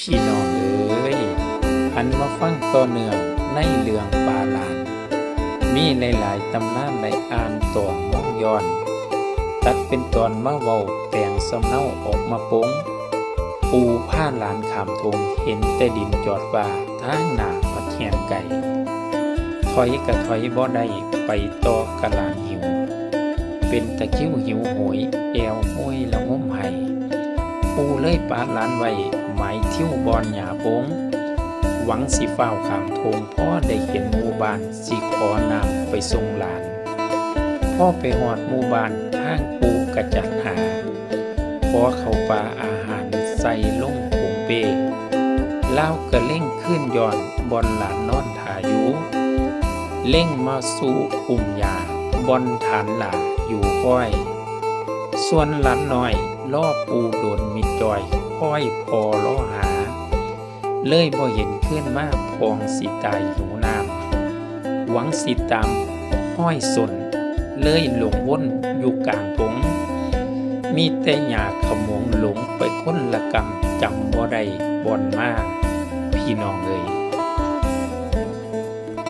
พี่น้องเอ้ยหันมาฟังต่อเนื่องในเรื่องปาหลานมีหลายๆตำนานได้อ่านต่อมองย้อนตัดเป็นตอนมาเว้าแต่งสำเนาออกมาปงปูผ้าหลานขามทงเห็นแต่ดินจอดว่าทางหน้ามาแขนไก่ถอยกะถอยบ่ได้ไปต่อกะลานหิวเป็นตะคริวหิวโหยแอวห้อยละงมไห้ปูเลยปาหลานไว้หมายเที่ยวบอนหญ้าโปงหวังสิฟ้าวข้ามทงพ่อได้เห็นหมู่บ้านสิขอน้ำไปส่งหลานพ่อไปหอดหมู่บ้านทางปูกระจัดหาขอเข้าป่าอาหารใส่ลงผงเปเล่าวกระเล่งขึ้นย้อนบอนหลานนอนถ่าอยู่เล่งมาสู่อุ่มยาบอนฐานหลาอยู่ก้อยส่วนหลานน้อยล่อปูโดนมิดจอยค่อยพอล่อหาเลยบ่เห็นขึ้นมาพองสิตายหิวน้ำหวังสิตามห้อยสนเลยหลงวนอยู่กลางทงมีแต่หญ้าขมงหลงไปคนละกำจำบ่ได้บ่อนมาพี่น้องเอ้ย